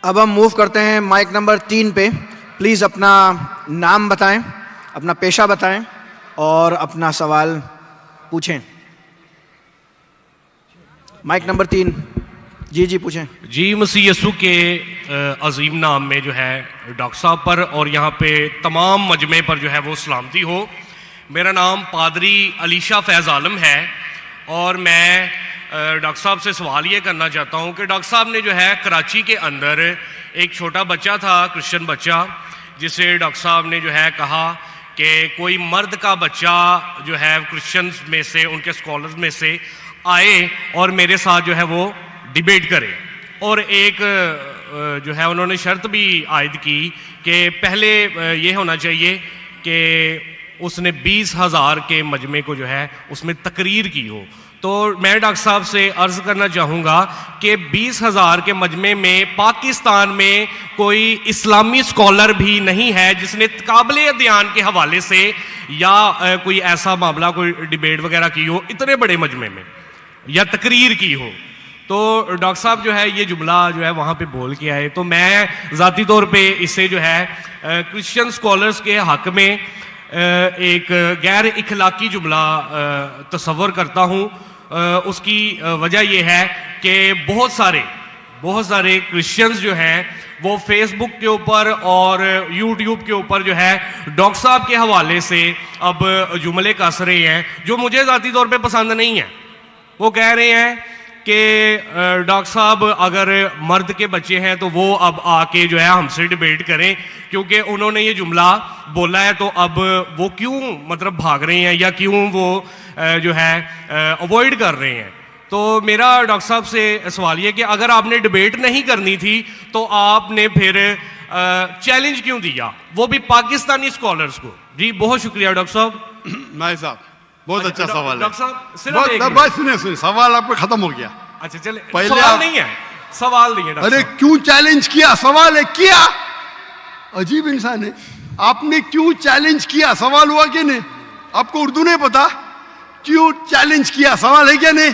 अब हम मूव करते हैं माइक नंबर 3 पे। प्लीज़ अपना नाम बताएं, अपना पेशा बताएं और अपना सवाल पूछें। Mic number 3। जी पूछें। जी, मसीह यीशु के अजीम नाम में जो है डॉक्टर साहब पर और यहाँ पे तमाम मजमे पर जो है वो सलामती हो। मेरा नाम पादरी अलीशा फैज़ आलम है और मैं डॉक्टर साहब से सवाल ये करना चाहता हूँ कि डॉक्टर साहब ने जो है कराची के अंदर एक छोटा बच्चा था, क्रिश्चियन बच्चा, जिसे डॉक्टर साहब ने जो है कहा कि कोई मर्द का बच्चा जो है क्रिश्चियंस में से, उनके स्कॉलर्स में से आए और मेरे साथ जो है वो डिबेट करे। और एक जो है उन्होंने शर्त भी आयद की कि पहले ये होना चाहिए कि उसने 20,000 के मजमे को जो है उसमें तकरीर की हो। तो मैं डॉक्टर साहब से अर्ज़ करना चाहूँगा कि 20,000 के मजमे में पाकिस्तान में कोई इस्लामी स्कॉलर भी नहीं है जिसने काबिल अध्ययन के हवाले से या कोई ऐसा मामला, कोई डिबेट वगैरह की हो इतने बड़े मजमे में या तकरीर की हो। तो डॉक्टर साहब जो है ये जुमला जो है वहाँ पे बोल के आए, तो मैं ज़ाती तौर पे इससे जो है क्रिश्चियन स्कॉलर्स के हक़ में एक गैर इखलाकी जुमला तस्वर करता हूँ। उसकी वजह यह है कि बहुत सारे क्रिश्चियंस जो हैं वो फेसबुक के ऊपर और यूट्यूब के ऊपर जो है डॉक्टर साहब के हवाले से अब जुमले कस रहे हैं जो मुझे ज़ाती तौर पे पसंद नहीं है। वो कह रहे हैं कि डॉक्टर साहब अगर मर्द के बच्चे हैं तो वो अब आके जो है हमसे डिबेट करें, क्योंकि उन्होंने ये जुमला बोला है, तो अब वो क्यों मतलब भाग रहे हैं या क्यों वो जो है अवॉइड कर रहे हैं। तो मेरा डॉक्टर साहब से सवाल ये कि अगर आपने डिबेट नहीं करनी थी तो आपने फिर चैलेंज क्यों दिया, वो भी पाकिस्तानी स्कॉलर्स को। जी बहुत शुक्रिया डॉक्टर साहब। नाई साहब बहुत अच्छा सवाल है। डॉक्टर साहब बस सुने सवाल आपका खत्म हो गया। अच्छा चले, पहले सवाल नहीं है, सवाल नहीं है। अरे क्यों चैलेंज किया, सवाल है किया। अजीब इंसान है, आपने क्यों चैलेंज किया, सवाल हुआ कि नहीं? आपको उर्दू नहीं पता, क्यों चैलेंज किया, सवाल है क्या नहीं?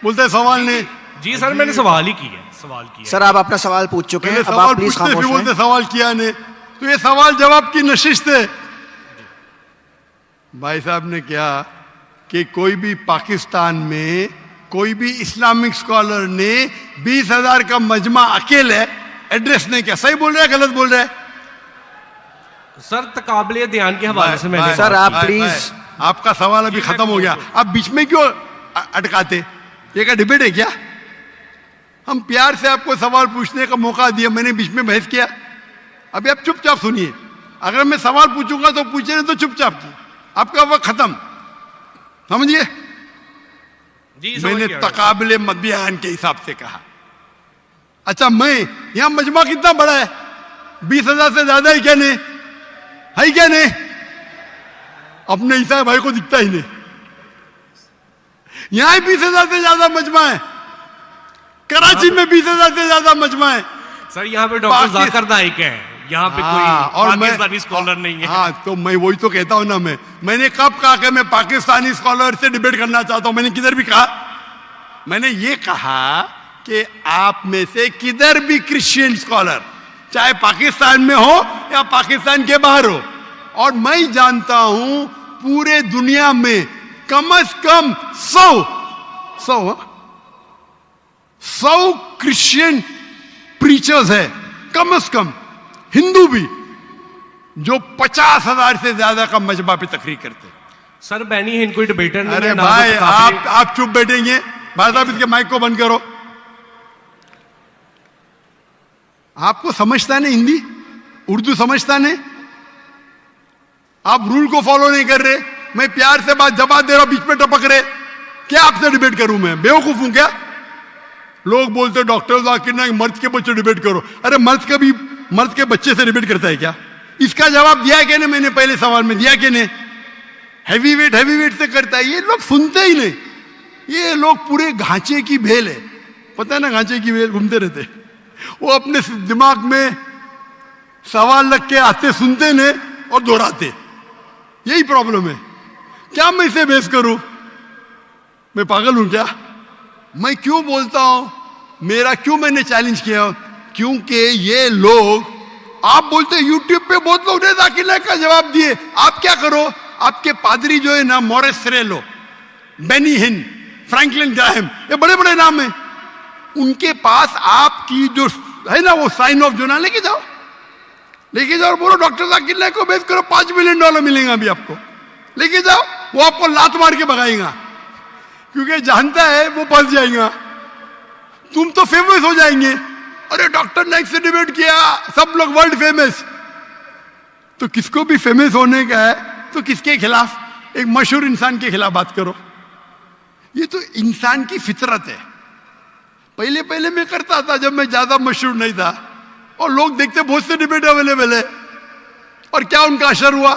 बोलते हैं सवाल नहीं। जी सर मैंने सवाल ही किया, सवाल किया। सर आप अपना सवाल पूछ चुके हैं, अब आप प्लीज खामोश बोलते सवाल किया नहीं, तो ये सवाल जवाब की नशिश है। भाई साहब ने क्या कि कोई भी पाकिस्तान में कोई भी इस्लामिक स्कॉलर ने 20,000 का मजमा अकेले एड्रेस नहीं किया। सही बोल रहा है गलत बोल रहा है? सर तकाबले ध्यान के हवाले से मैंने। सर आप प्लीज, आपका सवाल अभी खत्म हो गया, आप बीच में क्यों अटकाते? ये क्या डिबेट है क्या? हम प्यार से आपको सवाल पूछने का मौका दिया, मैंने बीच में बहस किया। अभी आप चुपचाप सुनिए, अगर मैं सवाल पूछूंगा तो पूछे नहीं तो चुपचाप, आपका वक्त खत्म, समझिए? मैंने तकाबले बयान के हिसाब से कहा। अच्छा मैं यहां मजमा कितना बड़ा है? 20,000 से ज्यादा है क्या नहीं? है क्या नहीं? अपने ईसाई भाई को दिखता ही नहीं। यहां 20,000 से ज्यादा मजमा है, कराची में 20,000 से ज्यादा मजमा है। सर यहाँ पे डॉक्टर जाकिर नाइक है, यहाँ पे कोई पाकिस्तानी स्कॉलर नहीं है। हाँ तो मैं वही तो कहता हूं ना, मैंने कब कहा कि मैं पाकिस्तानी स्कॉलर से डिबेट करना चाहता हूं? मैंने किधर भी कहा? मैंने ये कहा कि आप में से किधर भी क्रिश्चियन स्कॉलर, चाहे पाकिस्तान में हो या पाकिस्तान के बाहर हो, और मैं जानता हूं पूरे दुनिया में कम से कम 100 क्रिश्चियन प्रीचर्स है, कम से कम हिंदू भी, जो 50,000 से ज्यादा का मजमा पे तकरीर करते। सर बैनी हिंद कोई डिबेटर नहीं। अरे भाई आप चुप बैठेंगे? भाई साहब इसके माइक को बंद करो। आपको समझता नहीं हिंदी, उर्दू समझता नहीं, आप रूल को फॉलो नहीं कर रहे। मैं प्यार से बात जवाब दे रहा हूं, बीच में टपक रहे। क्या आपसे डिबेट करूं? मैं बेवकूफ हूं क्या? लोग बोलते डॉक्टर जाकिर नाइक मर्द के बच्चे डिबेट करो। अरे मर्द के बच्चे से डिबेट करता है क्या? इसका जवाब दिया क्या नहीं? मैंने पहले सवाल में दिया कि नहीं? हैवी वेट से करता है। ये लोग सुनते ही नहीं। ये लोग पूरे घांचे की भेल है, पता है ना, घांचे की भेल घूमते रहते। वो अपने दिमाग में सवाल लग के आते, सुनते नहीं और दोहराते। यही प्रॉब्लम है। क्या मैं इसे बहस करूं? मैं पागल हूं क्या? मैं क्यों बोलता हूं? मैंने चैलेंज किया क्योंकि ये लोग, आप बोलते यूट्यूब पे बहुत लोग ने जाकिर नाइक का जवाब दिए, आप क्या करो, आपके पादरी जो है ना, मोरिस सेरेलो, बेनी हिन, फ्रैंकलिन ग्राहम, ये बड़े बड़े नाम हैं, उनके पास आपकी जो है ना वो साइन ऑफ जोना लेके जाओ और बोलो डॉक्टर जाकिर नाइक को बेच करो, $5 मिलियन मिलेगा अभी आपको, लेके जाओ। वो आपको लात मार के भगाएगा, क्योंकि जानता है वो फंस जाएगा, तुम तो फेमस हो जाएंगे। अरे डॉक्टर नाइक से डिबेट किया, सब लोग वर्ल्ड फेमस। तो किसको भी फेमस होने का है तो किसके खिलाफ? एक मशहूर इंसान के खिलाफ बात करो। ये तो इंसान की फितरत है। पहले पहले मैं करता था जब मैं ज्यादा मशहूर नहीं था, और लोग देखते बहुत से डिबेट अवेलेबल है, और क्या उनका असर हुआ?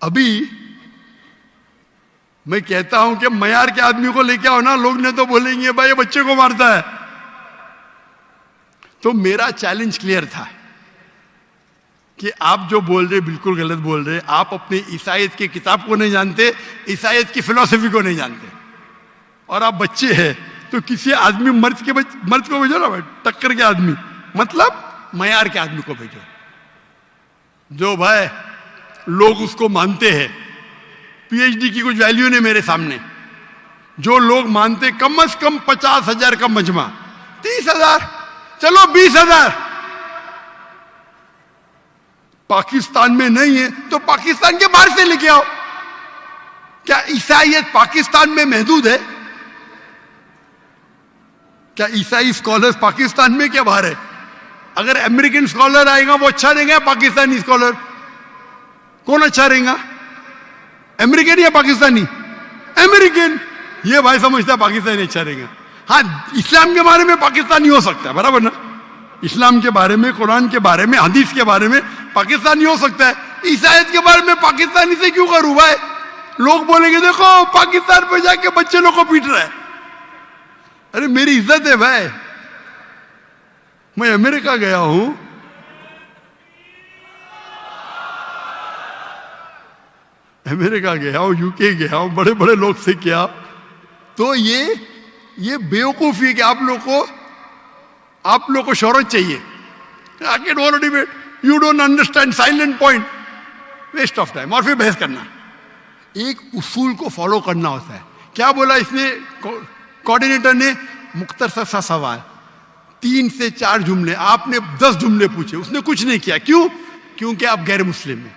अभी मैं कहता हूं कि मयार के आदमी को लेके आओ ना, लोग ने तो बोलेंगे भाई ये बच्चे को मारता है। तो मेरा चैलेंज क्लियर था कि आप जो बोल रहे बिल्कुल गलत बोल रहे। आप अपने ईसाईयत की किताब को नहीं जानते, ईसाईयत की फिलॉसफी को नहीं जानते, और आप बच्चे हैं। तो किसी आदमी मर्द को भेजो ना भाई, टक्कर के आदमी, मतलब मयार के आदमी को भेजो, जो भाई लोग उसको मानते हैं। पीएचडी की कुछ वैल्यू नहीं मेरे सामने। जो लोग मानते कम से कम 50,000 का मजमा, 30,000, चलो 20,000। पाकिस्तान में नहीं है तो पाकिस्तान के बाहर से लेके आओ। क्या ईसाईयत पाकिस्तान में महदूद है? क्या ईसाई स्कॉलर्स पाकिस्तान में क्या बाहर है? अगर अमेरिकन स्कॉलर आएगा वो अच्छा रहेगा, पाकिस्तानी स्कॉलर कौन अच्छा रहेगा? अमेरिकन या पाकिस्तानी? अमेरिकन। ये भाई समझता है पाकिस्तानी अच्छा रहेगा। हाँ, इस्लाम के बारे में पाकिस्तानी हो सकता है, बराबर ना? इस्लाम के बारे में, कुरान के बारे में, हदीस के बारे में पाकिस्तानी हो सकता है। ईसाईयत के बारे में पाकिस्तानी से क्यों करूं भाई? लोग बोलेंगे देखो पाकिस्तान पे जाके बच्चे लोग को पीट रहा है। अरे मेरी इज्जत है भाई, मैं अमेरिका गया हूं, यूके गया हूं, बड़े बड़े लोग से किया। तो ये बेवकूफी है कि आप लोग को शोहरत चाहिए। आके don't debate, you don't understand, silent point, waste of time, और फिर बहस करना। एक उसूल को फॉलो करना होता है। क्या बोला इसने कोऑर्डिनेटर ने? मुख्तसर सा सवाल, 3 से 4 जुमले, आपने 10 जुमले पूछे, उसने कुछ नहीं किया। क्यों? क्योंकि आप गैर मुस्लिम हैं।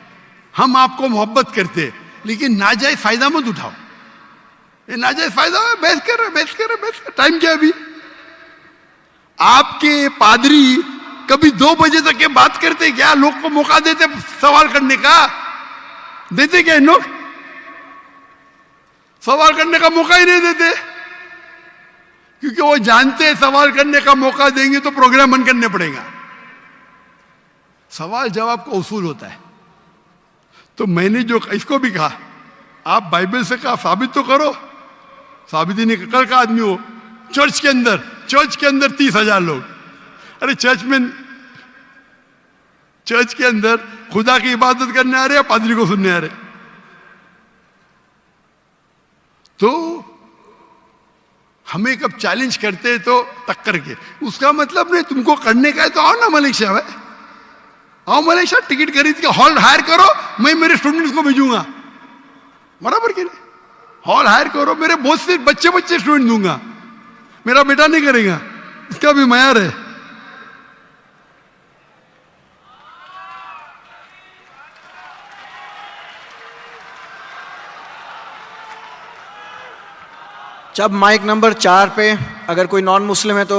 हम आपको मोहब्बत करते, लेकिन नाजायज फायदा मत उठाओ। ये नाजायज फायदा है, बहस कर। टाइम क्या अभी? आपके पादरी कभी 2 बजे तक के बात करते क्या? लोग को मौका देते सवाल करने का? देते क्या इन लोग? सवाल करने का मौका ही नहीं देते, क्योंकि वो जानते हैं सवाल करने का मौका देंगे तो प्रोग्राम बंद करने पड़ेगा। सवाल जवाब का उसूल होता है। तो मैंने जो इसको भी कहा, आप बाइबल से कहा साबित तो करो। साबित ही नहीं, कल का आदमी हो चर्च के अंदर 30,000 लोग। अरे चर्च के अंदर खुदा की इबादत करने आ रहे या पादरी को सुनने आ रहे? तो हमें कब चैलेंज करते हैं तो टक्कर के, उसका मतलब नहीं तुमको करने का है तो आओ ना मलेशिया में, आओ मलेशिया, टिकट खरीद के हॉल हायर करो, मैं मेरे स्टूडेंट्स को भेजूंगा, बराबर के नहीं? हॉल हायर करो, मेरे बहुत से बच्चे स्टूडेंट दूंगा, मेरा बेटा नहीं करेगा, इसका भी मयार है। जब माइक नंबर 4 पे अगर कोई नॉन मुस्लिम है तो